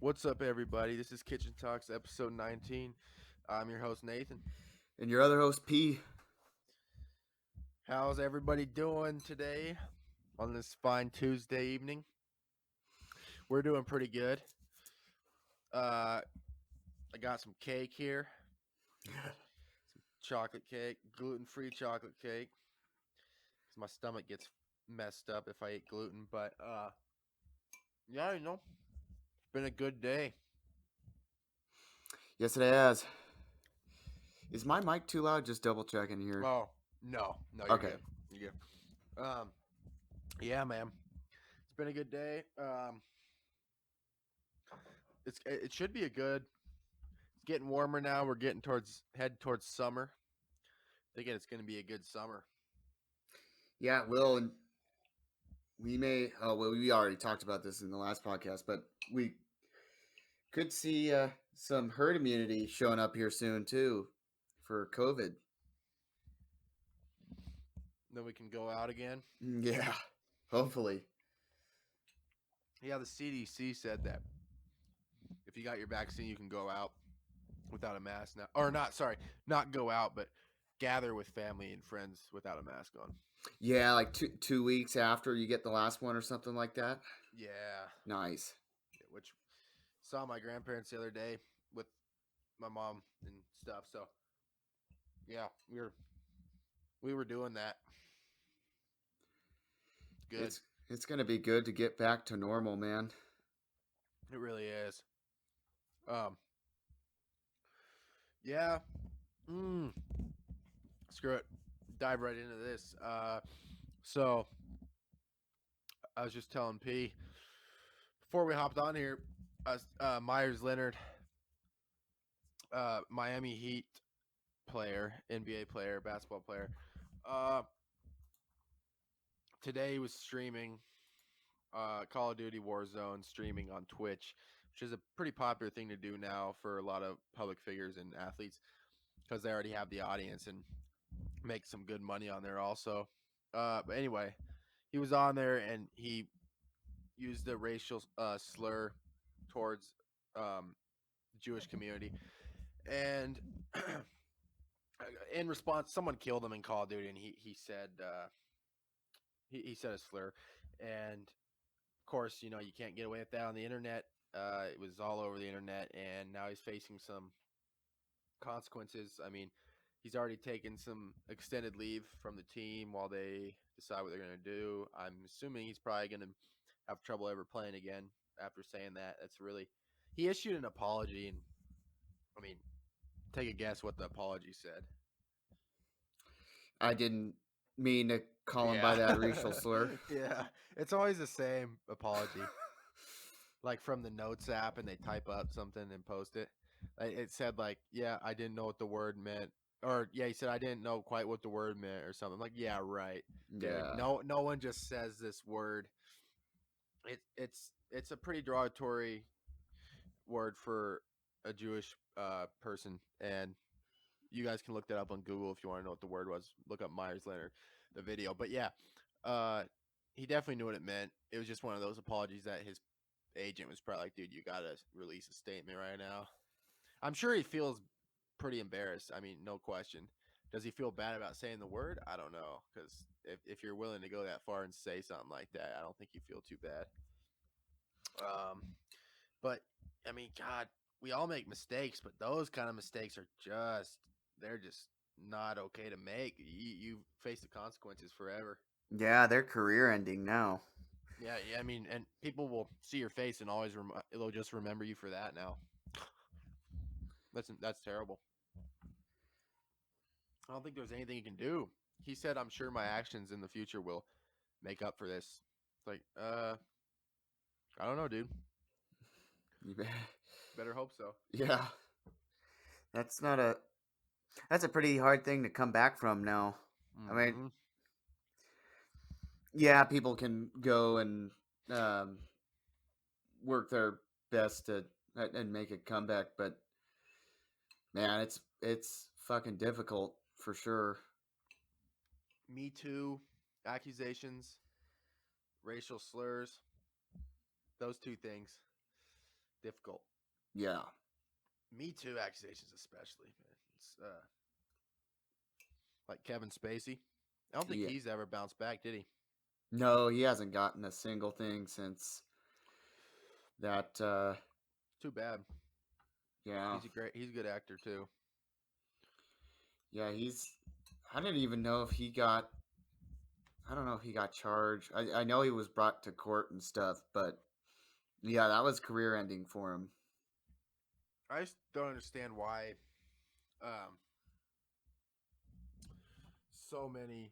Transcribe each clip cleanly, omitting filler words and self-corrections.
What's up, everybody? This is Kitchen Talks, episode 19. I'm your host, Nathan. And your other host, P. How's everybody doing today on this fine Tuesday evening? We're doing pretty good. I got some cake here, chocolate cake, gluten-free chocolate cake, because my stomach gets messed up if I eat gluten. But yeah, it's been a good day. Yes, it has. Is my mic too loud? Just double checking here. Oh no, you're Okay. good. You're good. Yeah, man, it's been a good day. It should be a good. It's getting warmer now. We're getting head towards summer. Thinking it's going to be a good summer. Yeah, it will. And we may, we already talked about this in the last podcast, but we could see some herd immunity showing up here soon, too, for COVID. Then we can go out again. Yeah, hopefully. Yeah, the CDC said that if you got your vaccine, you can go out without a mask now. Or not, sorry, not go out, but gather with family and friends without a mask on. Yeah, like two weeks after you get the last one or something like that. Yeah. Nice. Which saw my grandparents the other day with my mom and stuff. So yeah, we were doing that. Good. It's gonna be good to get back to normal, man. It really is. Um. Yeah. Mm. Screw it. Dive right into this. So I was just telling P before we hopped on here. Myers Leonard, Miami Heat player, NBA player, basketball player. Uh, Today he was streaming Call of Duty Warzone, streaming on Twitch, which is a pretty popular thing to do now for a lot of public figures and athletes because they already have the audience and make some good money on there also. But anyway, he was on there and he used a racial slur towards the Jewish community, and in response, someone killed him in Call of Duty, and he said he said a slur, and of course, you can't get away with that on the internet. It was all over the internet, and now he's facing some consequences. I mean, he's already taken some extended leave from the team while they decide what they're going to do. I'm assuming he's probably going to have trouble ever playing again after saying that. That's really he issued an apology, and I mean, take a guess what the apology said. I didn't mean to call him Yeah, by that racial slur. yeah. It's always the same apology, like from the notes app, and they type up something and post it. It said like, "Yeah, I didn't know what the word meant," or yeah, he said, "I didn't know quite what the word meant," or something. Like, yeah, right, dude. Yeah. No one just says this word. It's a pretty derogatory word for a Jewish person, and you guys can look that up on Google if you want to know what the word was. Look up Myers Leonard, the video. But yeah, uh, he definitely knew what it meant. It was just one of those apologies that his agent was probably like, dude, you got to release a statement right now. I'm sure he feels pretty embarrassed. I mean, no question. Does he feel bad about saying the word? I don't know. Because if you're willing to go that far and say something like that, I don't think you feel too bad. But I mean, God, we all make mistakes, but those kind of mistakes are they're just not okay to make. You face the consequences forever. Yeah, they're career ending now. Yeah. I mean, and people will see your face and always they'll just remember you for that now. That's terrible. I don't think there's anything you can do. He said, "I'm sure my actions in the future will make up for this." It's like, I don't know, dude. You bet. Better hope so. Yeah, that's not a. That's a pretty hard thing to come back from now. I mean, Mm-hmm. yeah, people can go and um, work their best to and make a comeback, but man, it's fucking difficult for sure. Me Too accusations, racial slurs, those two things. difficult. Yeah. Me Too accusations, especially. Man. It's like Kevin Spacey. I don't think Yeah. he's ever bounced back, did he? No, he hasn't gotten a single thing since that. Too bad. Yeah. He's a good actor too. Yeah, I didn't even know if he got. I don't know if he got charged. I know he was brought to court and stuff, but yeah, that was career ending for him. I just don't understand why um, so many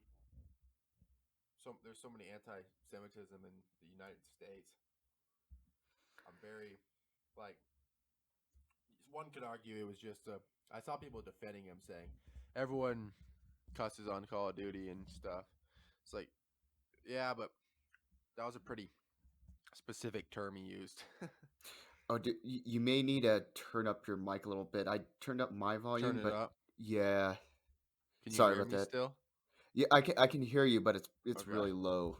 there's so many anti-Semitism in the United States. I'm very like one could argue it was just a. I saw people defending him saying everyone cusses on Call of Duty and stuff. It's like yeah, but that was a pretty specific term he used. Oh, you may need to turn up your mic a little bit. I turned up my Turn volume, it but up. yeah, Can you sorry hear about me that. still? Yeah, I can hear you, but it's Okay. really low.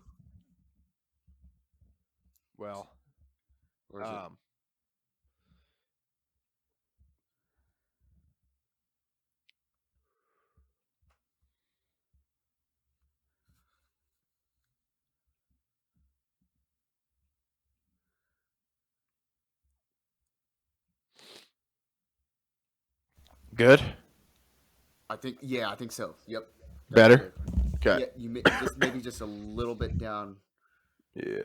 Well, Or is it? um, good. I think so. Yep, that's Better. good. Okay. Yeah, just maybe just a little bit down. Yeah.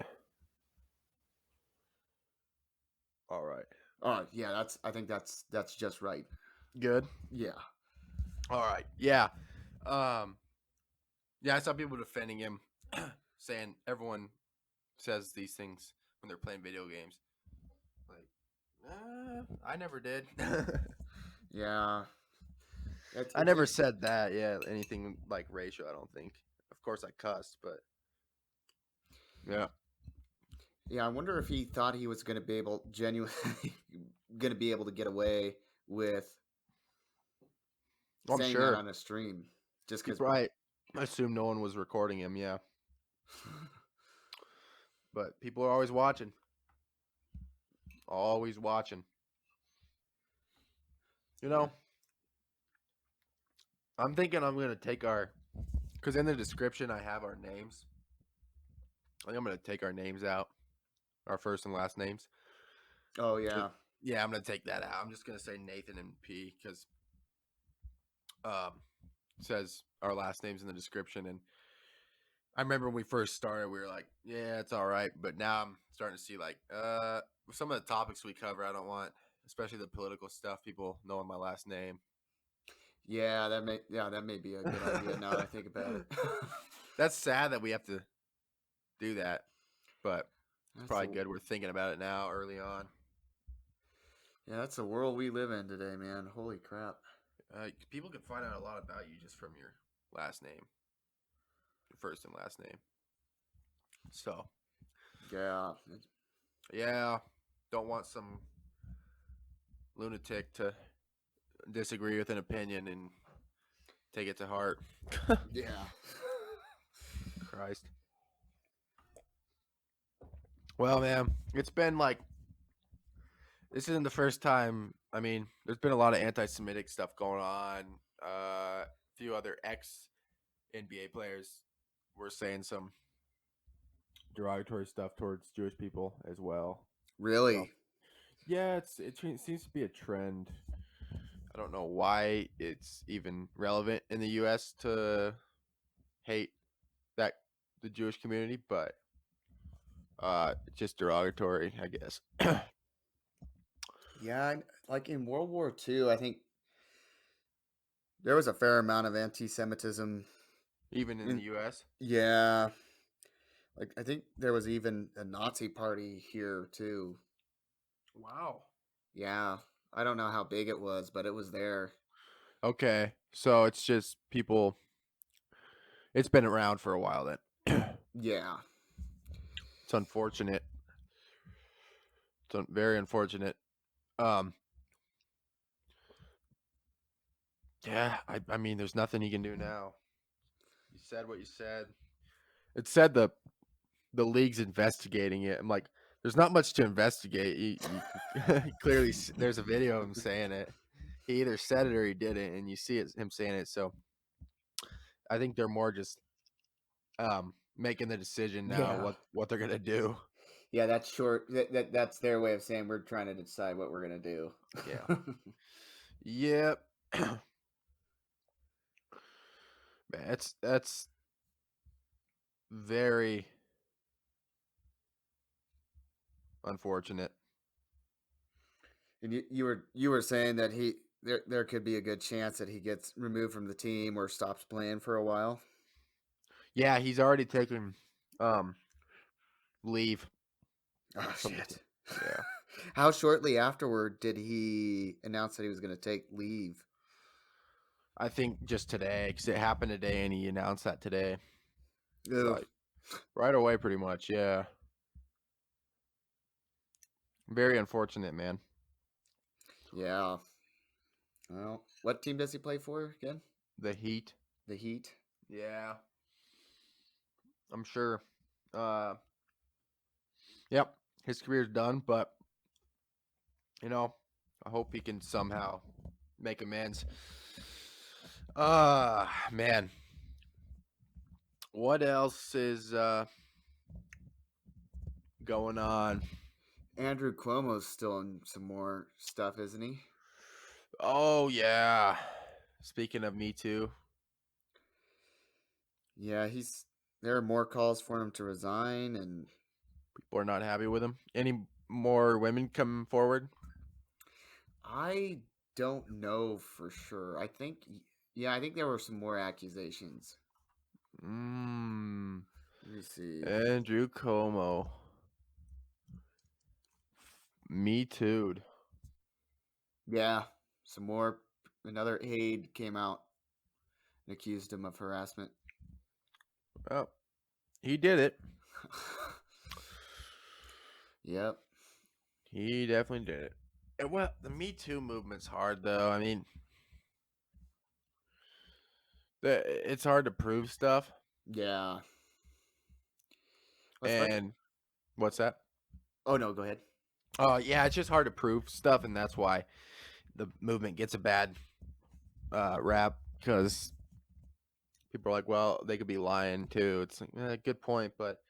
All right. Oh, yeah, I think that's just right. Good. Yeah. All right. Yeah. Um. Yeah, I saw people defending him, saying everyone says these things when they're playing video games. Like, I never did. Yeah. I never said that. Yeah, anything like racial. I don't think. Of course, I cussed, but yeah. Yeah, I wonder if he thought he was going to be able genuinely going to be able to get away with I'm saying that sure on a stream just he cuz probably assumed no one was recording him. Yeah, but people are always watching. Always watching. You yeah. know, I'm thinking I'm gonna take our because in the description I have our names. I think I'm gonna take our names out, our first and last names. Oh Just yeah. yeah, I'm gonna take that out. I'm just gonna say Nathan and P because it says our last names in the description. And I remember when we first started, we were like, yeah, it's all right. But now I'm starting to see like some of the topics we cover, I don't want, especially the political stuff, people knowing my last name. Yeah, that may be a good idea now that I think about it. That's sad that we have to do that, but it's That's probably the good. We're thinking about it now, early on. Yeah, that's the world we live in today, man. Holy crap. People can find out a lot about you just from your last name, your first and last name. So Yeah. yeah, don't want some lunatic to disagree with an opinion and take it to heart. Yeah. Christ. Well, man, it's been like this isn't the first time. I mean, there's been a lot of anti-Semitic stuff going on. A few other ex NBA players were saying some derogatory stuff towards Jewish people as well. So Really? yeah, it seems to be a trend. I don't know why it's even relevant in the U.S. to hate that the Jewish community, but just derogatory, I guess. Yeah, like in World War II, I think there was a fair amount of anti-Semitism Even in the in U.S. yeah, like I think there was even a Nazi party here too. Wow. Yeah. I don't know how big it was, but it was there. Okay, so it's just people. It's been around for a while. Then Yeah. it's unfortunate. It's very unfortunate. Um, yeah, I mean, there's nothing you can do now. You said what you said. It said the league's investigating it. I'm like, There's not much to investigate. You can clearly there's a video of him saying it. He either said it or he didn't, and you see it him saying it. So I think they're more just making the decision now Yeah. what they're gonna do. Yeah, that's short. That's their way of saying we're trying to decide what we're gonna do. Yeah. Yep. Man, that's very unfortunate. And you were saying that there could be a good chance that he gets removed from the team or stops playing for a while. Yeah, he's already taken leave Oh from the team. shit! Yeah. How shortly afterward did he announce that he was going to take leave? I think just today, because it happened today, and he announced that today, Ugh. like right away, pretty much. Yeah, very unfortunate, man. Yeah. Well, what team does he play for again? The Heat. The Heat. Yeah, I'm sure. Uh, yep, his career's done, but you know, I hope he can somehow make amends. Man, what else is going on? Andrew Cuomo's still in some more stuff, isn't he? Oh yeah. Speaking of Me Too, Yeah, he's. There are more calls for him to resign, and people are not happy with him. Any more women come forward? I don't know for sure. Yeah, I think there were some more accusations. Mmm. Let me see. Andrew Como. Me too. Yeah, some more. Another aide came out and accused him of harassment. Oh, he did it. Yep. He definitely did it. And well, the Me Too movement's hard though. I mean, it's hard to prove stuff. Yeah. Especially. And what's that? Oh no, go ahead. Oh, yeah, it's just hard to prove stuff, and that's why the movement gets a bad rap because people are like, well, they could be lying too. It's like, good point, but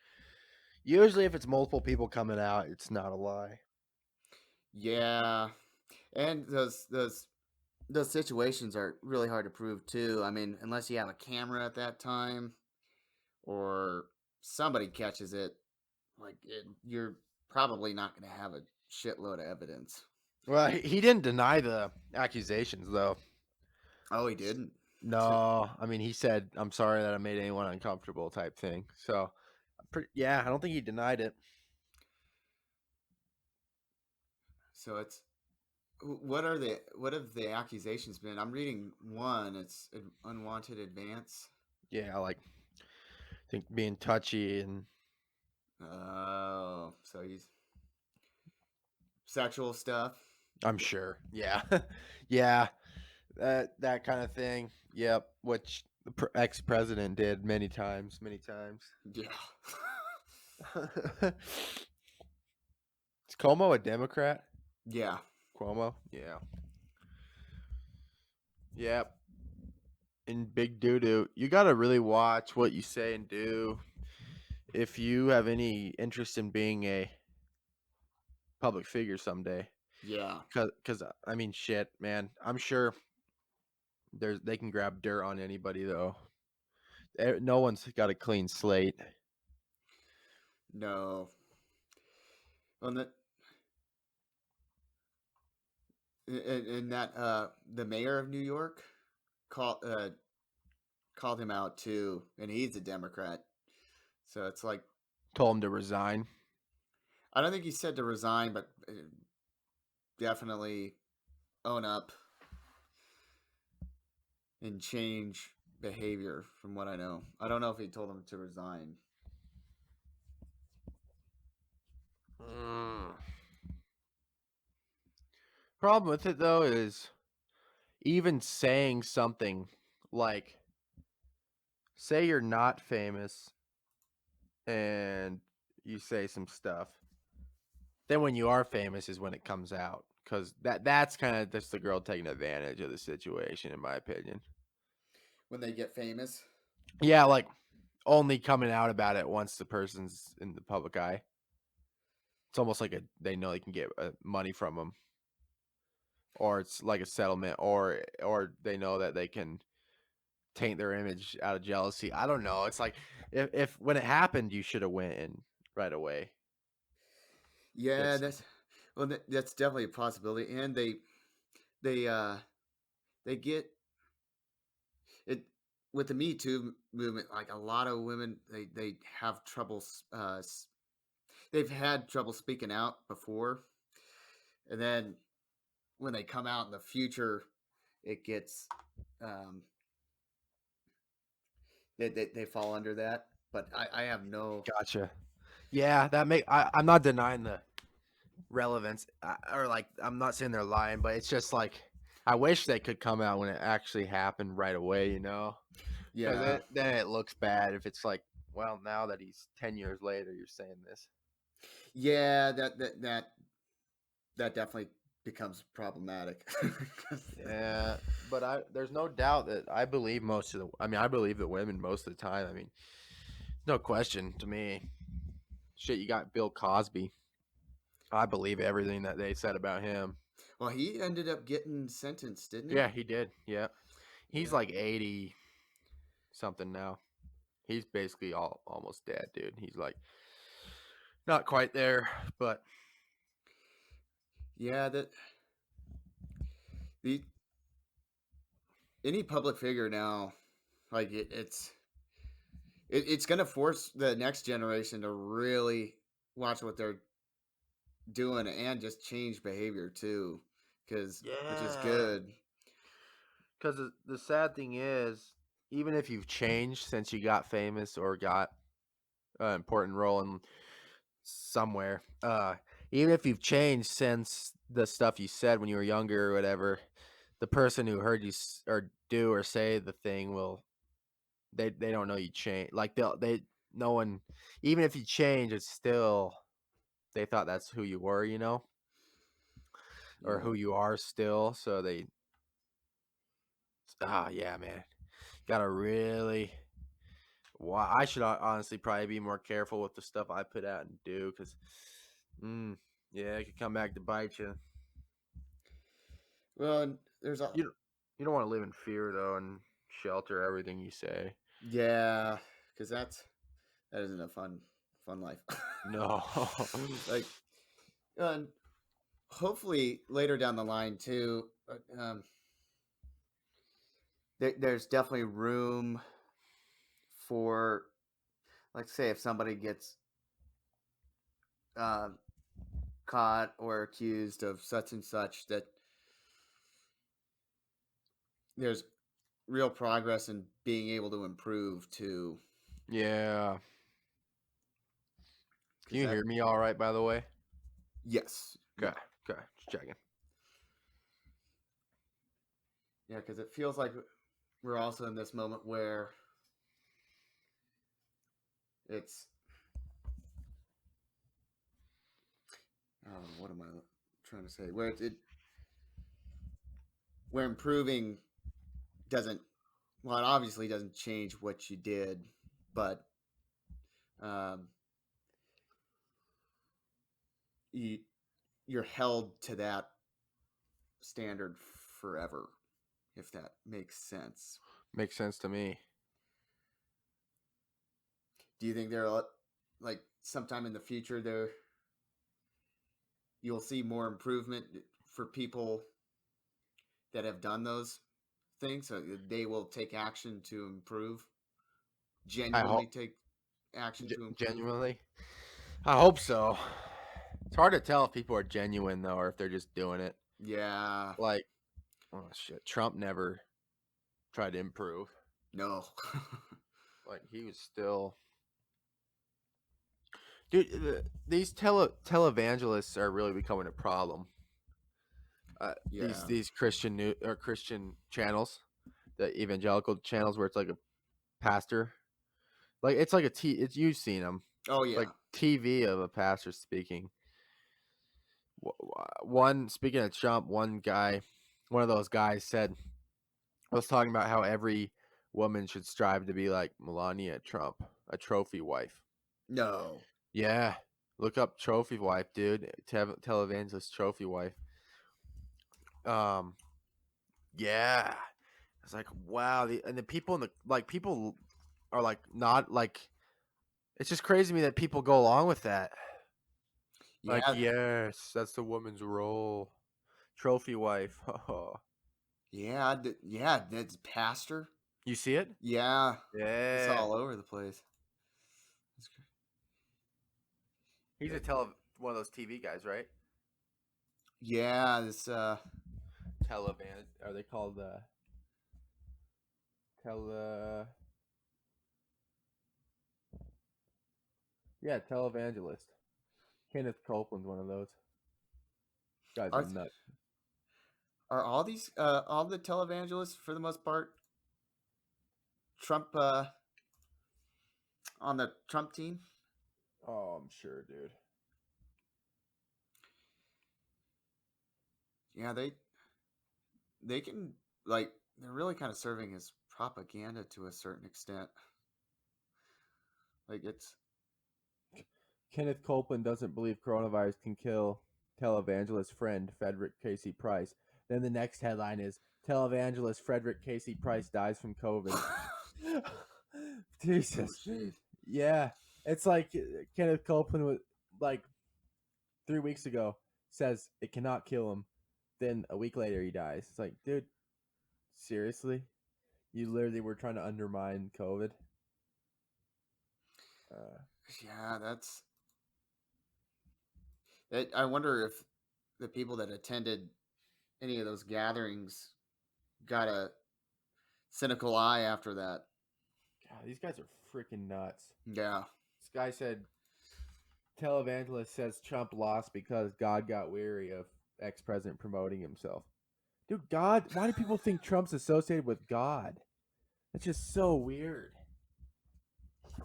usually if it's multiple people coming out, it's not a lie. Yeah, and those situations are really hard to prove too. I mean, unless you have a camera at that time or somebody catches it, you're probably not going to have a shitload of evidence. Well, he didn't deny the accusations though. Oh, he didn't. No, I mean he said, "I'm sorry that I made anyone uncomfortable," type thing. So, yeah, I don't think he denied it. So it's what have the accusations been? I'm reading one. It's an unwanted advance. Yeah, like I think being touchy and Oh, so he's sexual stuff. I'm sure. Yeah, yeah, that kind of thing. Yep, which the ex president did many times, many times. Yeah. Is Como a Democrat? Yeah. Cuomo? Yeah. Yep. And big doo doo. You got to really watch what you say and do if you have any interest in being a public figure someday. Yeah. Cause I mean, shit, man. I'm sure they can grab dirt on anybody though. No one's got a clean slate. No. On the in that the mayor of New York called called him out too, and he's a Democrat. So it's like Told him to resign. I don't think he said to resign, but definitely own up and change behavior. From what I know, I don't know if he told him to resign. Mm. Problem with it though is even saying something like, say you're not famous and you say some stuff Then when you are famous is when it comes out, because that's kind of just the girl taking advantage of the situation, in my opinion. when they get famous. Yeah, like only coming out about it once the person's in the public eye. It's almost like they know they can get money from them, or it's like a settlement, or they know that they can taint their image out of jealousy. I don't know. It's like if when it happened, you should have went in right away. Yeah, It's that's well, that's definitely a possibility, and they uh they get it with the Me Too movement. Like a lot of women, they have trouble. They've had trouble speaking out before, and then when they come out in the future, it gets um, they fall under that. But I have no. gotcha. Yeah, I'm not denying the relevance, or like I'm not saying they're lying, but it's just like I wish they could come out when it actually happened right away, because Yeah, then it looks bad if it's like, well, now that he's 10 years later, you're saying this. yeah, that definitely becomes problematic. 'Cause, Yeah, but there's no doubt that I believe the women most of the time. I mean, no question to me. Shit, you got Bill Cosby. I believe everything that they said about him. well, he ended up getting sentenced, didn't he? Yeah, he did. Yeah. He's Yeah, like 80 something now. He's basically almost dead, dude. He's like not quite there, but yeah. The any public figure now, like it's going to force the next generation to really watch what they're doing and just change behavior too, because which is yeah. good. Because the sad thing is, even if you've changed since you got famous or got an important role in somewhere, even if you've changed since the stuff you said when you were younger or whatever, the person who heard you or do or say the thing will they don't know you change. Like they no one, even if you change, it's still they thought that's who you were, or Yeah. who you are still. So yeah, man, gotta really. Well, I should honestly probably be more careful with the stuff I put out and do, because, yeah, it could come back to bite you. Well, and there's a You don't want to live in fear though, and shelter everything you say. yeah, because that isn't a fun life. No. Like, and hopefully later down the line too, there's definitely room for, like, say, if somebody gets uh, caught or accused of such and such, that there's real progress in being able to improve too. Yeah. Can Because you that, hear me all right, by the way? yes, yeah, Okay. Okay. Just checking. yeah, because it feels like we're also in this moment where it's, what am I trying to say? Where where improving doesn't, well, it obviously doesn't change what you did, but um, you you're held to that standard forever, if that makes sense. Makes sense to me. Do you think there are, like, sometime in the future there you'll see more improvement for people that have done those things, so they will take action to improve, I genuinely hope, take action to improve? genuinely. I hope so. It's hard to tell if people are genuine though, or if they're just doing it. Yeah. Like, oh shit, Trump never tried to improve. No. Like he was still, dude. These televangelists are really becoming a problem. Yeah. These Christian new or Christian channels, the evangelical channels where it's like a pastor, like it's like it's you've seen them. Oh It's like yeah. TV of a pastor speaking. One speaking of Trump, one of those guys said was talking about how every woman should strive to be like Melania Trump, a trophy wife. No. Yeah, look up trophy wife, dude. Televangelist trophy wife. Um, yeah, it's like wow. And the people in the people are like not like. It's just crazy to me that people go along with that. Like, Yeah. yes, that's the woman's role. Trophy wife. Yeah. Yeah. That's pastor. You see it? Yeah. It's Yeah. all over the place. He's one of those TV guys, right? Yeah. This. Televan. Are they called tele? Yeah, televangelist. Kenneth Copeland's one of those. Guy's a Are nut. are all the televangelists for the most part Trump on the Trump team? Oh, I'm sure, dude. Yeah, they can like they're really kind of serving as propaganda to a certain extent. Like it's Kenneth Copeland doesn't believe coronavirus can kill televangelist friend Frederick Casey Price. Then the next headline is televangelist Frederick Casey Price dies from COVID. oh Jesus. jeez. Yeah. It's like Kenneth Copeland was like 3 weeks ago says it cannot kill him. Then a week later he dies. It's like, dude, seriously? You literally were trying to undermine COVID? Uh, Yeah, that's I wonder if the people that attended any of those gatherings got a cynical eye after that. God, these guys are freaking nuts. Yeah. This guy said televangelist says Trump lost because God got weary of ex-president promoting himself. Dude, God, why do people think Trump's associated with God? That's just so weird.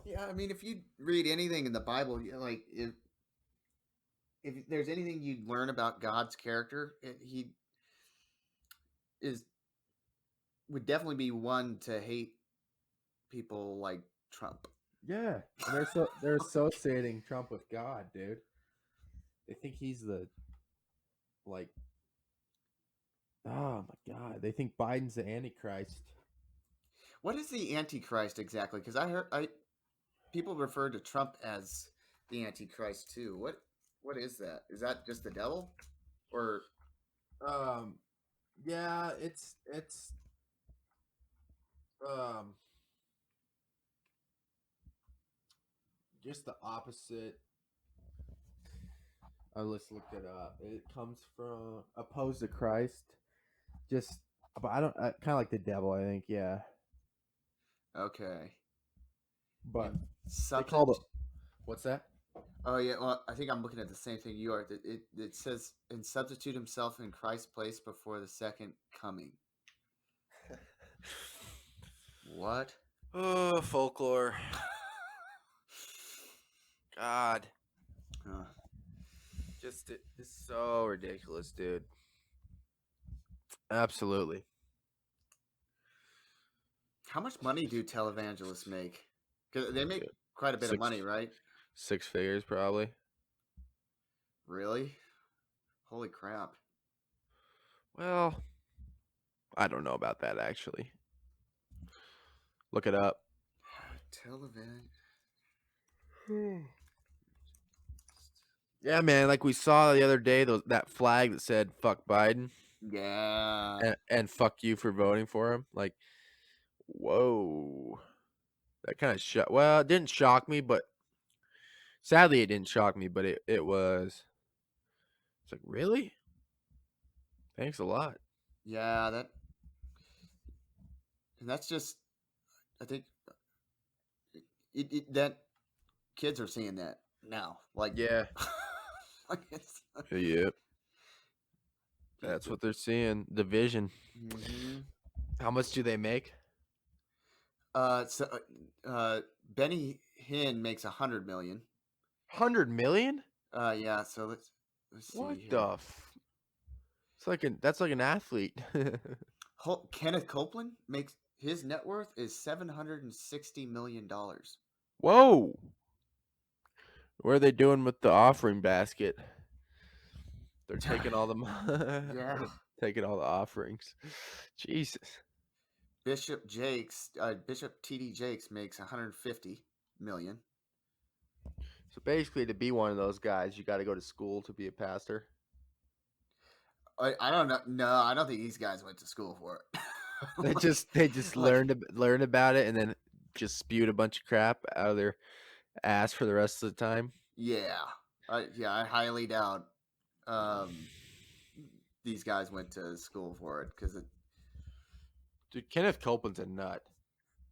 Yeah, I mean, if you read anything in the Bible, like if there's anything you'd learn about God's character, he is would definitely be one to hate people like Trump. Yeah, and they're associating Trump with God, dude. They think he's the like oh my god. They think Biden's the Antichrist. What is the Antichrist exactly? Because I people refer to Trump as the Antichrist too. What is that? Is that just the devil, or Um yeah, it's um just the opposite. I just looked it up. It comes from opposed to Christ. Just but I don't kind of like the devil, I think, yeah. okay? But And they called subject. it what's that? Oh yeah, well I think I'm looking at the same thing you are. It says and substitute himself in Christ's place before the second coming. What? Oh, folklore. God. Uh, It's so ridiculous, dude. Absolutely. how much money do televangelists make? Because they make Dude. quite a bit of Six money, right? six figures probably. Really? Holy crap! Well, I don't know about that actually. Look it up. Televan. Yeah, man, like we saw the other day that flag that said fuck Biden Yeah. and fuck you for voting for him. Like, whoa. That kind of it didn't shock me, but sadly it didn't shock me, but it was it's like, really? Thanks a lot. Yeah, and that's just I think that kids are seeing that now. Like, Yeah. like it's Yep. That's what they're seeing. Division. hmm How much do they make? so Benny Hinn makes 100 million. 100 million? Yeah, so let's Let's What see here. the? It's like that's like an athlete. Kenneth Copeland makes his net worth is $760 million. Whoa! What are they doing with the offering basket? They're taking all the Yeah. they're taking all the offerings. Jesus. Bishop T.D. Jakes makes 150 million. So basically, to be one of those guys, you got to go to school to be a pastor. I don't know. No, I don't think these guys went to school for it. They just Like, learned about it and then just spewed a bunch of crap out of their ass for the rest of the time. yeah, I highly doubt um, these guys went to school for it because Dude, Kenneth Copeland's a nut.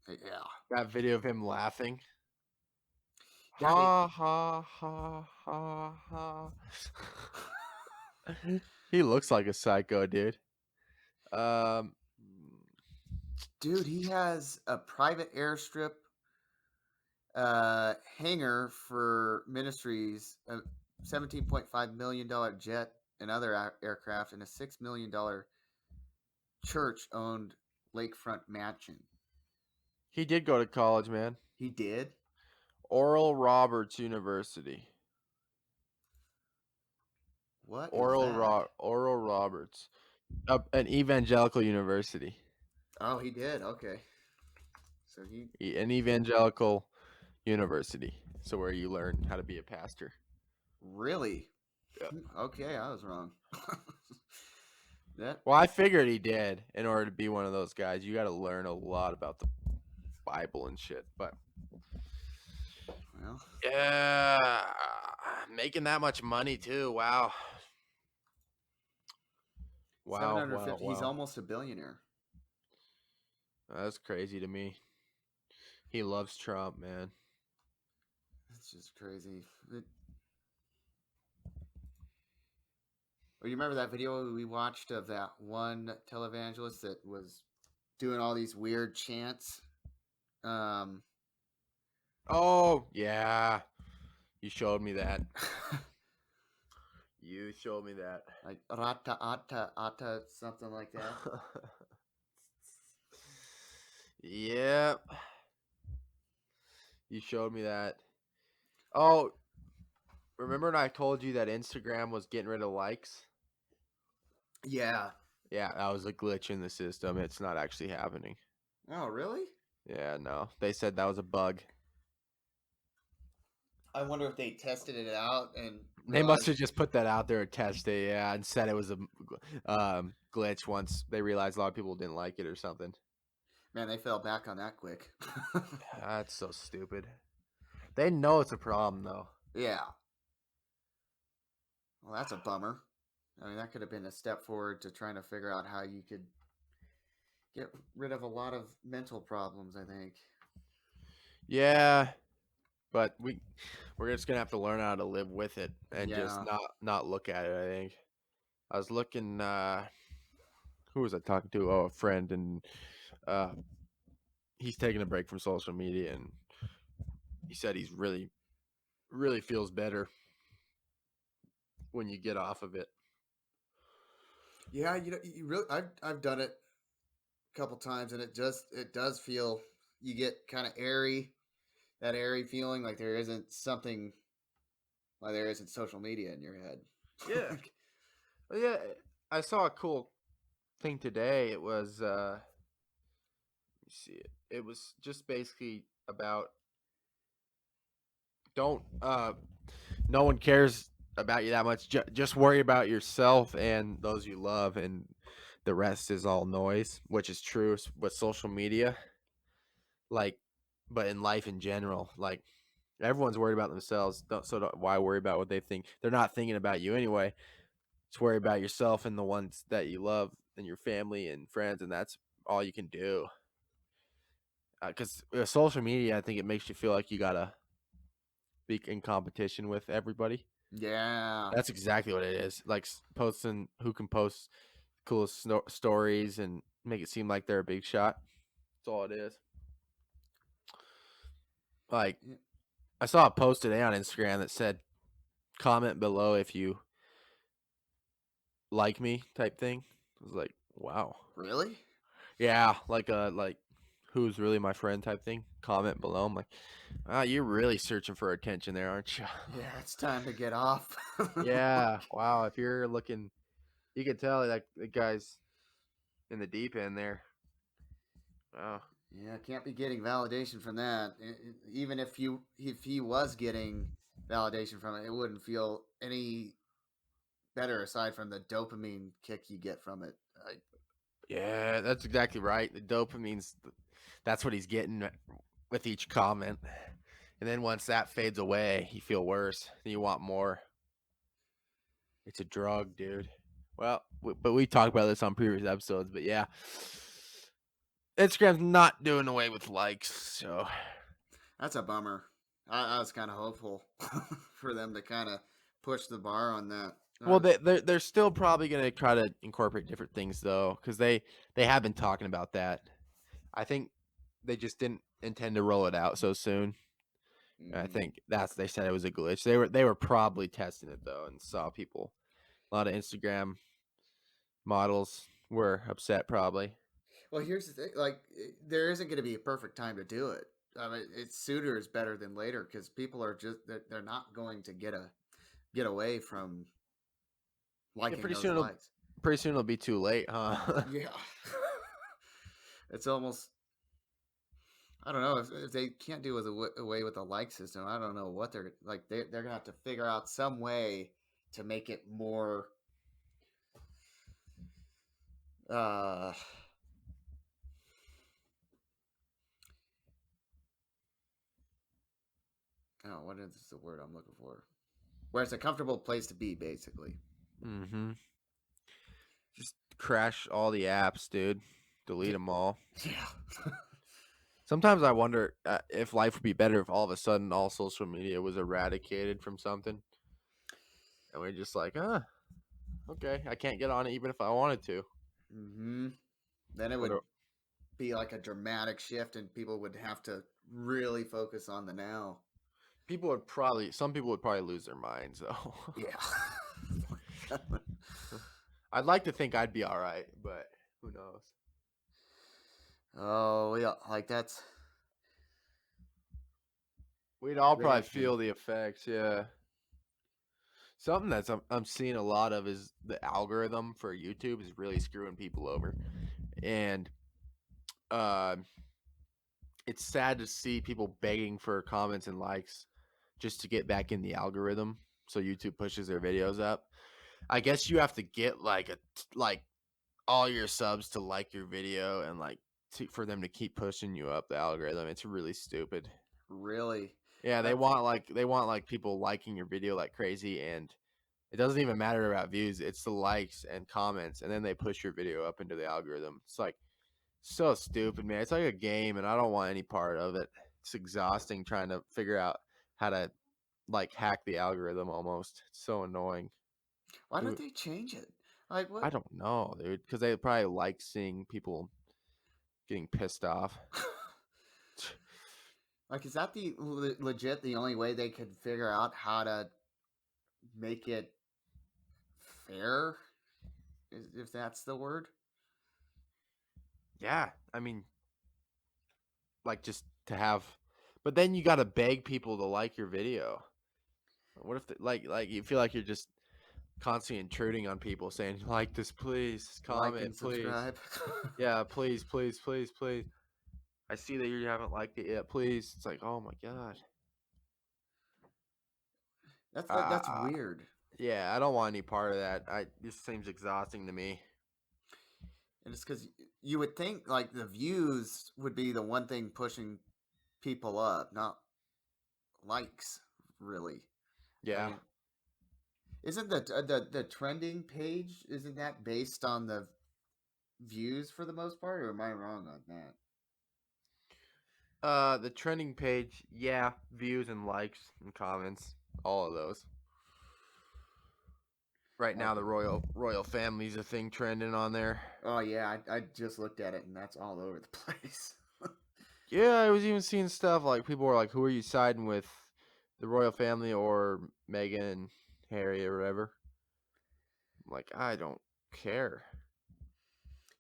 yeah, That video of him laughing. yeah, they, Ha ha ha ha ha. He looks like a psycho, dude. Um, dude, he has a private airstrip hangar for ministries, a $17.5 million jet and other aircraft, and a $6 million church-owned lakefront mansion. he did go to college, man. He did. Oral Roberts University. What is that? Oral Roberts, an evangelical university, Oh, he did. Okay, so he An evangelical university. So where you learn how to be a pastor. really. Yeah. Okay, I was wrong. that Well, I figured he did. In order to be one of those guys, you got to learn a lot about the Bible and shit. But well, yeah, making that much money too. Wow, wow, wow, 750. He's wow. almost a billionaire. That's crazy to me. He loves Trump, man. It's just crazy. Well, you remember that video we watched of that one televangelist that was doing all these weird chants? Um, Oh yeah, you showed me that. You showed me that. like rata ata ata something like that. Yeah, you showed me that. Oh, remember when I told you that Instagram was getting rid of likes? Yeah. Yeah, that was a glitch in the system. It's not actually happening. Oh, really? Yeah, no. They said that was a bug. I wonder if they tested it out and They must realized, have just put that out there to test it, yeah, and said it was a glitch once they realized a lot of people didn't like it or something. man, they fell back on that quick. That's so stupid. They know it's a problem, though. Yeah. Well, that's a bummer. I mean, that could have been a step forward to trying to figure out how you could get rid of a lot of mental problems, I think. Yeah, but we're just gonna have to learn how to live with it and just Yeah. not look at it. I think I was looking. Who was I talking to? Oh, a friend, and uh, he's taking a break from social media, and he said he's really feels better when you get off of it. Yeah, you really I've done it a couple times and it does feel you get kind of airy, that airy feeling like there isn't something like there isn't social media in your head. Yeah, Like, yeah. I saw a cool thing today. It was let me see it. It was just basically about don't no one cares about you that much. Just worry about yourself and those you love, and the rest is all noise, which is true with social media. Like, but in life in general, like everyone's worried about themselves. Why worry about what they think? They're not thinking about you anyway. Just worry about yourself and the ones that you love and your family and friends, and that's all you can do. Because social media, I think it makes you feel like you gotta be in competition with everybody. yeah. That's exactly what it is. Like posting who can post coolest stories and make it seem like they're a big shot. That's all it is. Like Yeah. I saw a post today on Instagram that said, "Comment below if you like me type thing. I was like, wow. Really? Yeah, like who's really my friend type thing. Comment below. I'm like, ah, you're really searching for attention there, aren't you? Yeah, it's time to get off. Yeah. Wow. If you're looking, you can tell like the guy's in the deep end there. Wow. Yeah, can't be getting validation from that. Even if he was getting validation from it, it wouldn't feel any better aside from the dopamine kick you get from it. Yeah, that's exactly right. The dopamine's that's what he's getting with each comment. And then once that fades away, you feel worse. You want more. It's a drug, dude. Well, but we talked about this on previous episodes. But yeah, Instagram's not doing away with likes. So, That's a bummer. I was kind of hopeful for them to kind of push the bar on that. well, they're still probably gonna try to incorporate different things though, because they have been talking about that. I think they just didn't intend to roll it out so soon. I Mm. think that's they said it was a glitch. They were probably testing it though, and saw people. A lot of Instagram models were upset probably. Well, here's the thing: like, there isn't going to be a perfect time to do it. I mean, it's sooner is better than later because people are just they're not going to get away from Yeah, liking those likes. pretty soon it'll be too late, huh? Yeah, it's almost. I don't know if they can't do away with the like system. I don't know what they're like. They're gonna have to figure out some way to make it more. Uh, oh, what is the word I'm looking for? Where it's a comfortable place to be, basically. Mm-hmm. Just crash all the apps, dude. Delete them all. Yeah. Sometimes I wonder if life would be better if all of a sudden all social media was eradicated from something, and we're just like, okay, I can't get on it even if I wanted to. Mm-hmm. Then it What would a, be like a dramatic shift, and people would have to really focus on the now. some people would probably lose their minds though. Yeah. I'd like to think I'd be all right, but who knows? Oh, yeah, like that's We'd all probably crazy. feel the effects, yeah. Something that's I'm seeing a lot of is the algorithm for YouTube is really screwing people over, and uh, it's sad to see people begging for comments and likes just to get back in the algorithm, so YouTube pushes their videos up. I guess you have to get like all your subs to like your video and for them to keep pushing you up the algorithm. It's really stupid. Really. Yeah, That's they want like people liking your video like crazy, and it doesn't even matter about views. It's the likes and comments, and then they push your video up into the algorithm. It's like so stupid, man. It's like a game, and I don't want any part of it. It's exhausting trying to figure out how to like hack the algorithm almost. It's so annoying. why don't Who they change it? Like I what? don't know, dude, because they probably like seeing people getting pissed off. Like, is that the legit the only way they could figure out how to make it fair? If that's the word. Yeah, I mean, like just to have, but then you got to beg people to like your video. What if like you feel like you're just constantly intruding on people saying like this, please Like comment, and please, subscribe. yeah, please, please, please, please. I see that you haven't liked it yet, please. It's like, oh my god. That's Uh, weird. yeah, I don't want any part of that. This seems exhausting to me. And it's because you would think like the views would be the one thing pushing people up, not likes. Really, I Yeah. mean, isn't the trending page isn't that based on the views for the most part, or am I wrong on that? The trending page, yeah, views and likes and comments, all of those. Right now, the Okay. royal family's a thing trending on there. Oh yeah, I just looked at it and that's all over the place. Yeah, I was even seeing stuff like people were like, "Who are you siding with, the royal family or Meghan and Harry or whatever?" Like, I don't care.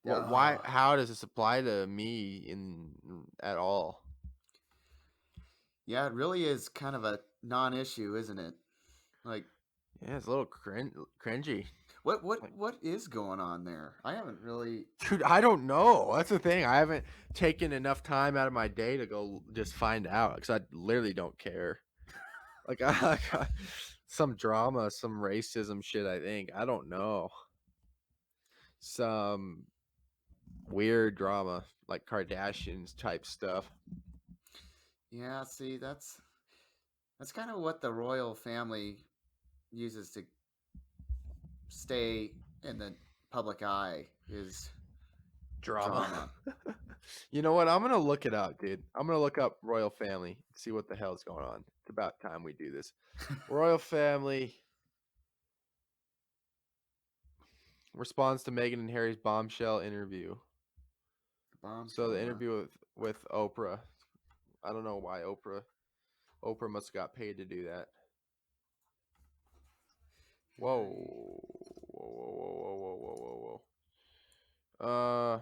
Yeah, What? Why? How does this apply to me in at all? yeah, it really is kind of a non-issue, isn't it? Like, Yeah, it's a little cringy. what what Like, what is going on there? I haven't really. dude, I don't know. That's the thing. I haven't taken enough time out of my day to go just find out because I literally don't care. Like, I got some drama, some racism shit. I think I don't know. Some weird drama, like Kardashians type stuff. Yeah, see, that's kind of what the royal family uses to stay in the public eye is Drama. drama. You know what? I'm gonna look it up, dude. I'm gonna look up royal family, see what the hell's going on. It's about time we do this. Royal family responds to Meghan and Harry's bombshell interview. So the Bombshell, huh? interview with Oprah. I don't know why Oprah must have got paid to do that. Whoa. Harry. Whoa, whoa, whoa, whoa, whoa, whoa, whoa.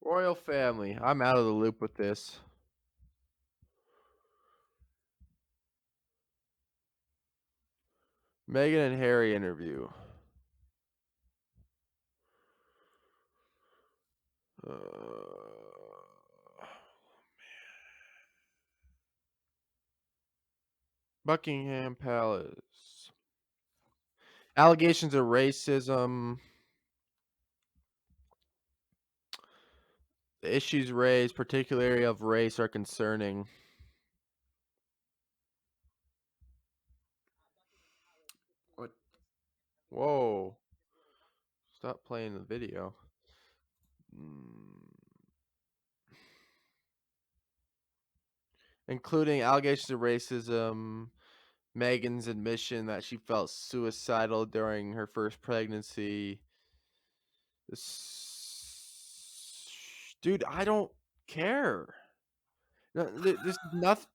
Royal family. I'm out of the loop with this. Meghan and Harry interview. Buckingham Palace. Allegations of racism. The issues raised, particularly of race, are concerning. What? Whoa. Stop playing the video. Mm. Including allegations of racism, Megan's admission that she felt suicidal during her first pregnancy. Dude, I don't care. No, this is nothing.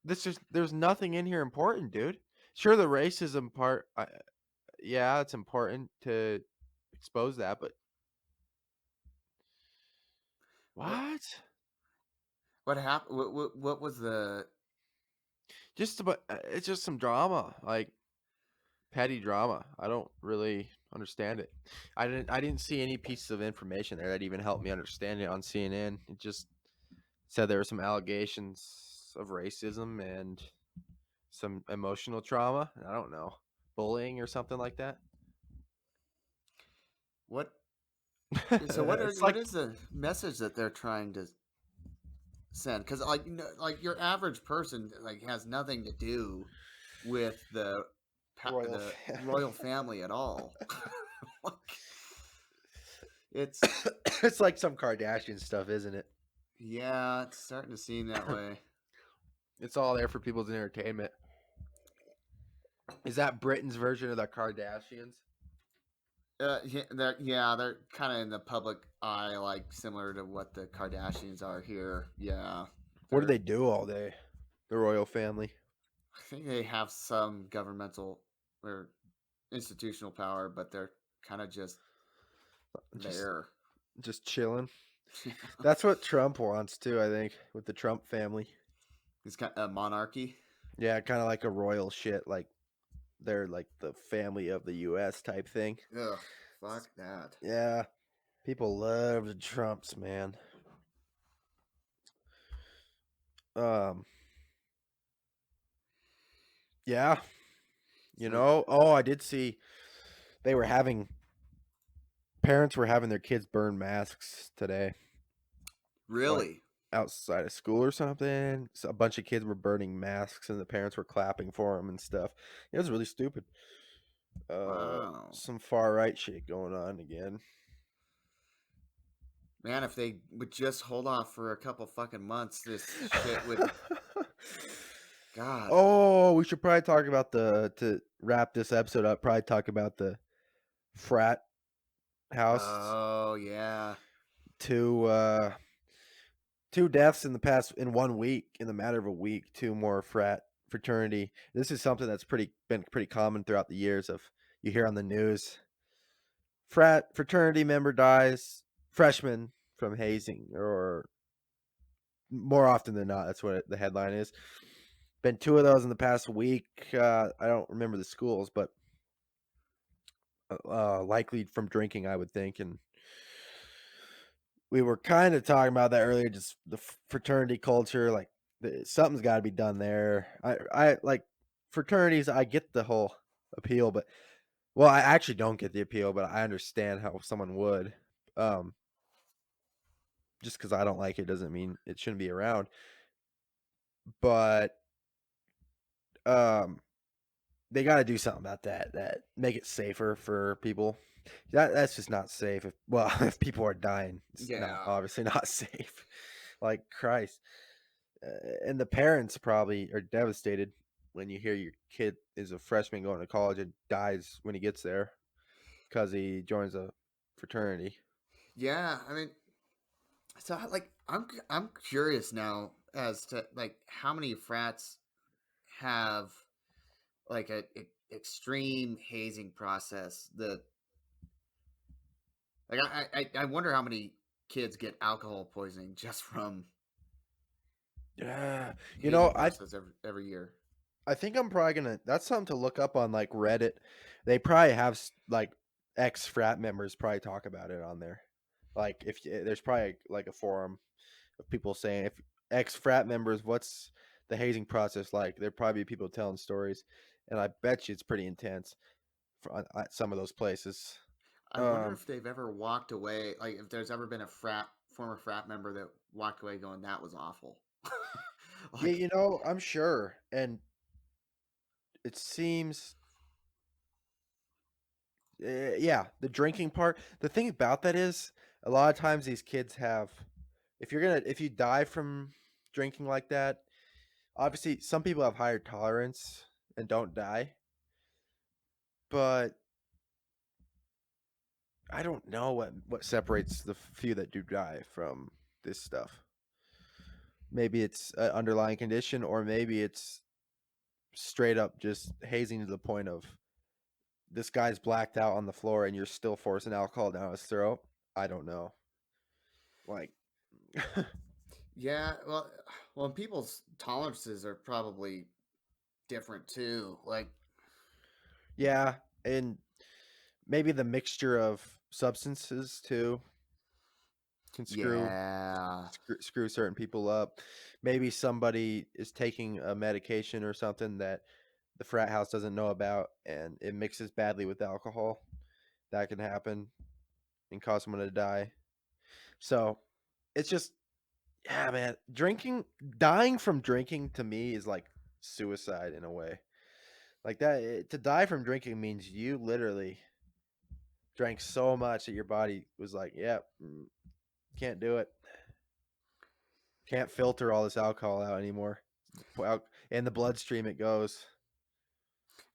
There's nothing in here important, dude. Sure, the racism part, yeah, it's important to expose that, but What? what? What happened? What was the? Just about, it's just some drama, like petty drama. I don't really understand it. I didn't see any pieces of information there that even helped me understand it on CNN. It just said there were some allegations of racism and some emotional trauma. I don't know, bullying or something like that. What? So It's what like is the message that they're trying to send? Because like like your average person like has nothing to do with royal the family. royal family at all. Like, it's It's like some Kardashian stuff, isn't it? yeah, it's starting to seem that way. It's all there for people's entertainment. Is that Britain's version of the Kardashians? They're kind of in the public eye, like similar to what the Kardashians are here. Yeah, What do they're. they do all day? The royal family. I think they have some governmental or institutional power, but they're kind of just Just there. just chilling. That's what Trump wants too, I think, with the Trump family. It's kind of a monarchy. Yeah, kind of like a royal shit, like they're like the family of the US type thing. Ugh, fuck that. Yeah. People love the Trumps, man. Um yeah, So oh, I did see they were having parents were having their kids burn masks today, like really, outside of school or something. So a bunch of kids were burning masks, and the parents were clapping for them and stuff. It was really stupid. wow, Some far right shit going on again. man. If they would just hold off for a couple fucking months, this shit would. God. Oh, we should probably talk about the to wrap this episode up. Probably talk about the frat house. Oh yeah. Two two deaths in the past in 1 week, in the matter of a week. Two more frat fraternity. This is something that's been pretty common throughout the years. Of you hear on the news, fraternity member dies, freshman from hazing, or more often than not, that's what the headline is. Been two of those in the past week. I don't remember the schools, but likely from drinking, I would think. And we were kind of talking about that earlier, just the fraternity culture. Like, something's got to be done there. I like fraternities. I get the whole appeal, but well, I actually don't get the appeal, but I understand how someone would. Um, just because I don't like it doesn't mean it shouldn't be around. But um, they got to do something about that. That make it safer for people. That's just not safe. If people are dying, it's not Yeah. obviously not safe. Like Christ, and the parents probably are devastated when you hear your kid is a freshman going to college and dies when he gets there because he joins a fraternity. Yeah. I mean, so like I'm curious now as to like how many frats have like a extreme hazing process. The like I wonder how many kids get alcohol poisoning just from Yeah, you know, hazing process every year. I think I'm probably gonna. That's something to look up on like Reddit. They probably have like ex frat members probably talk about it on there. Like there's probably like a forum of people saying if ex frat members, what's the hazing process like? There'd probably be people telling stories, and I bet you it's pretty intense for at some of those places. I wonder Um, if they've ever walked away, like if there's ever been a former frat member that walked away going, "That was awful." yeah, Like, I'm sure, and it seems yeah, the drinking part. The thing about that is, a lot of times these kids have, if you die from drinking like that, obviously some people have higher tolerance and don't die, but I don't know what separates the few that do die from this stuff. Maybe it's an underlying condition, or maybe it's straight up just hazing to the point of this guy's blacked out on the floor and you're still forcing alcohol down his throat. I don't know. Like, yeah, well, people's tolerances are probably different too. Like, yeah, and maybe the mixture of substances too can yeah, screw certain people up. Maybe somebody is taking a medication or something that the frat house doesn't know about, and it mixes badly with alcohol. That can happen and cause someone to die. So it's just, yeah, man. Dying from drinking to me is like suicide in a way. Like that, to die from drinking means you literally drank so much that your body was like, "Yep, can't do it. Can't filter all this alcohol out anymore." In the bloodstream it goes.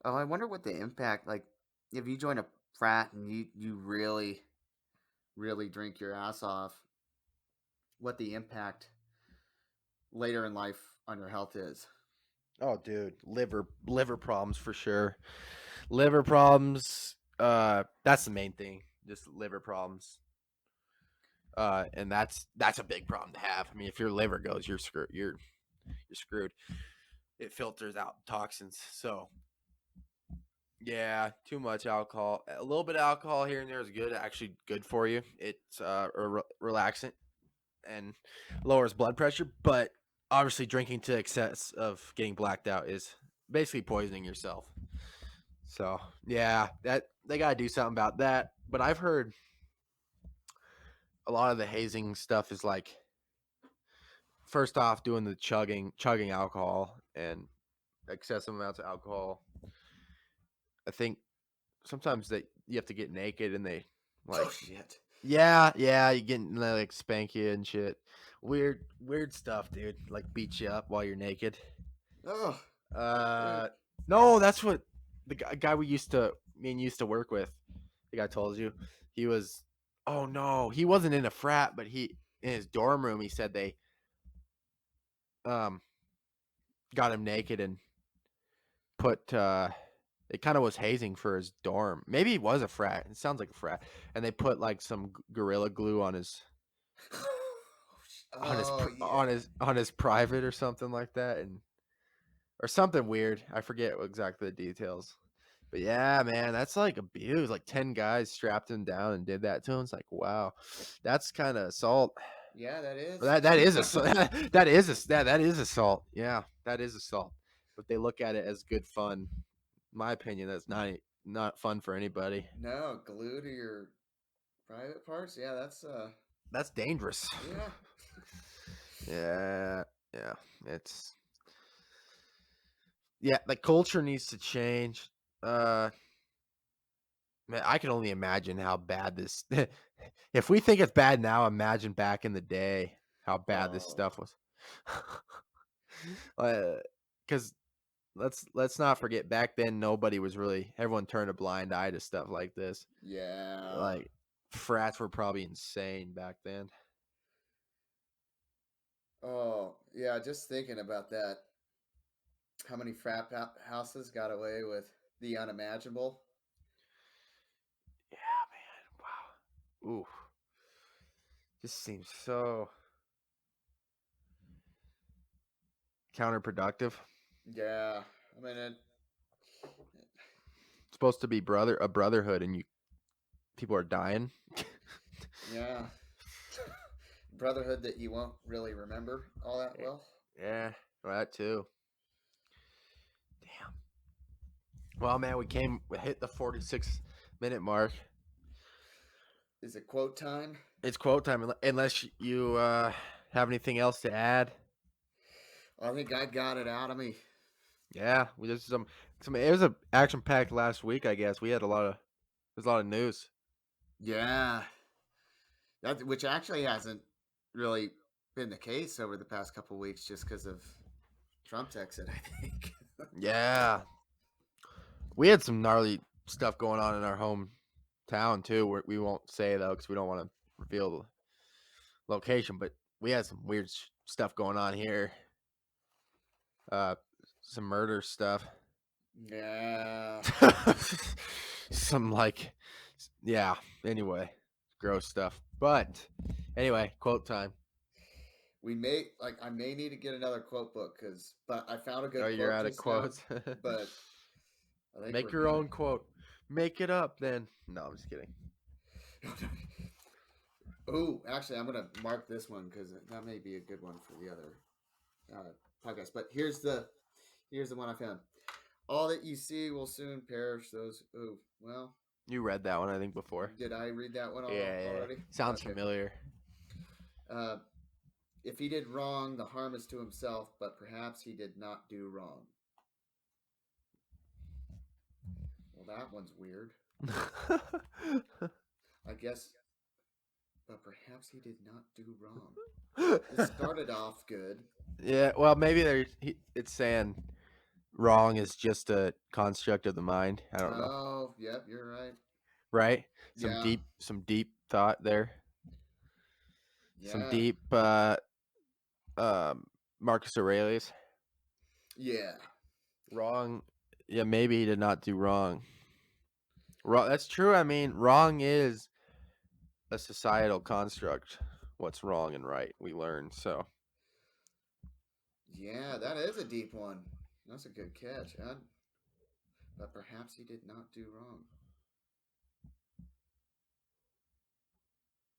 oh, I wonder what the impact. Like, if you join a frat and you really drink your ass off, what the impact later in life on your health is. Oh, dude, liver problems for sure. Liver problems. That's the main thing. Just liver problems. And that's a big problem to have. I mean, if your liver goes, you're screwed. You're screwed. It filters out toxins. So yeah, too much alcohol. A little bit of alcohol here and there is good. Actually, good for you. It's relaxant and lowers blood pressure. But obviously, drinking to excess of getting blacked out is basically poisoning yourself. So yeah, that they gotta do something about that. But I've heard a lot of the hazing stuff is like first off doing the chugging alcohol and excessive amounts of alcohol. I think sometimes that you have to get naked and they Oh like shit. yeah, you get they like spank you and shit. Weird stuff, dude. Like beat you up while you're naked. Oh, Uh no, that's what the guy me and used to work with. The guy told you. He was oh no, he wasn't in a frat, but he in his dorm room he said they um got him naked and put it kind of was hazing for his dorm. Maybe he was a frat. It sounds like a frat. And they put like some gorilla glue on his Oh yeah. on his private or something like that, and or something weird. I forget exactly the details. But yeah, man, that's like abuse. Like 10 guys strapped him down and did that to him. It's like, wow, that's kind of assault. Yeah, that is. That is that is that is assault. Yeah, that is assault. But they look at it as good fun. In my opinion, that's not fun for anybody. No, glue to your private parts. Yeah, That's dangerous. yeah. Yeah, yeah. It's yeah. The culture needs to change. Uh, Man, I can only imagine how bad this. If we think it's bad now, imagine back in the day how bad this Oh stuff was. Because let's not forget back then nobody was really everyone turned a blind eye to stuff like this. yeah. Like frats were probably insane back then. Oh yeah. Just thinking about that. How many houses got away with the unimaginable? Yeah, man. Wow. Ooh, this seems so counterproductive. Yeah. I mean, It's supposed to be a brotherhood, and you people are dying. yeah. Brotherhood that you won't really remember all that well. Yeah, well, that too. Damn. Well, man, we hit the 46-minute mark. Is it quote time? It's quote time, unless you have anything else to add. I think I got it out of me. Yeah, we just some. It was a action packed last week. I guess we had there's a lot of news. Yeah. That which actually hasn't really been the case over the past couple weeks just because of Trump's exit, I think. Yeah, we had some gnarly stuff going on in our hometown too. We won't say though because we don't want to reveal the location, but we had some weird stuff going on here. Uh, some murder stuff. Yeah. Some like yeah, anyway, gross stuff, but anyway, quote time. I may need to get another quote book but I found a Oh, good you're quote out of just now, quotes. but I think Make we're your gonna. own quote. Make it up then. No, I'm just kidding. Oh, actually, I'm gonna mark this one because that may be a good one for the other podcast. But here's the one I found. All that you see will soon perish. Those. Oh, well, You read that one I think before. did I read that one Yeah, yeah. already? Sounds Okay. familiar. Uh, if he did wrong, the harm is to himself, but perhaps he did not do wrong. Well, that one's weird. I guess, but perhaps he did not do wrong. It started off good. Yeah, well, maybe it's saying wrong is just a construct of the mind. I don't know. Oh, yep, you're right. Right? Yeah, Some deep thought there. Some yeah, deep um Marcus Aurelius. yeah, Wrong. Yeah, maybe he did not do wrong. Wrong. That's true. I mean, wrong is a societal construct. What's wrong and right, we learn. So, yeah. That is a deep one. That's a good catch. But perhaps he did not do wrong.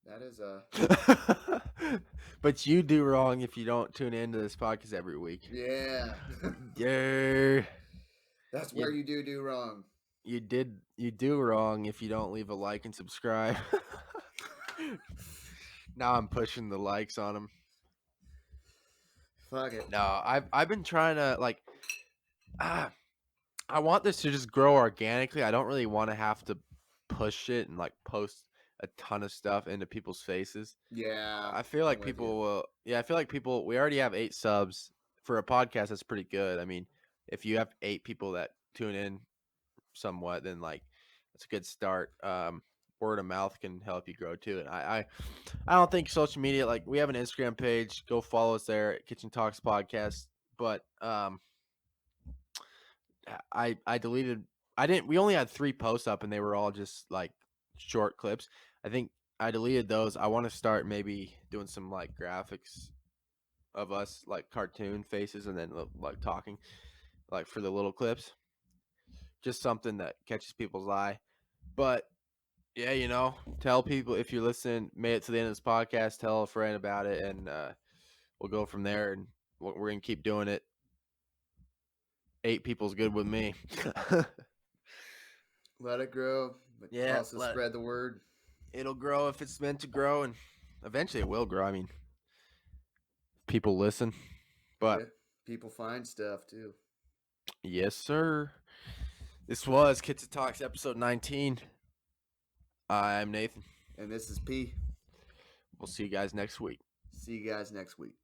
That is a but you do wrong if you don't tune into this podcast every week. yeah. Yeah, That's where you you do wrong. you do wrong if you don't leave a like and subscribe. Now I'm pushing the likes on them. Fuck it. No, I've been trying to like ah, I want this to just grow organically. I don't really want to have to push it and like post a ton of stuff into people's faces. Yeah, I feel I'm like with you. people will. Yeah, I feel like people. We already have 8 subs for a podcast. That's pretty good. I mean, if you have 8 people that tune in somewhat, then like that's a good start. Word of mouth can help you grow too. And I don't think social media. Like we have an Instagram page. Go follow us there at Kitchen Talks Podcast. But I deleted. I didn't. We only had 3 posts up, and they were all just like short clips. I think I deleted those. I want to start maybe doing some like graphics of us, like cartoon faces, and then like talking, like for the little clips. Just something that catches people's eye. But yeah, tell people if you're listening, made it to the end of this podcast, tell a friend about it, and we'll go from there. And we're gonna keep doing it. 8 people's good with me. Let it grow, but Yeah, also spread the word. it'll grow if it's meant to grow, and eventually it will grow. I mean, people listen, but Yeah, people find stuff too. yes, sir. This was Kids Talks episode 19. I'm Nathan. And this is P. We'll see you guys next week. See you guys next week.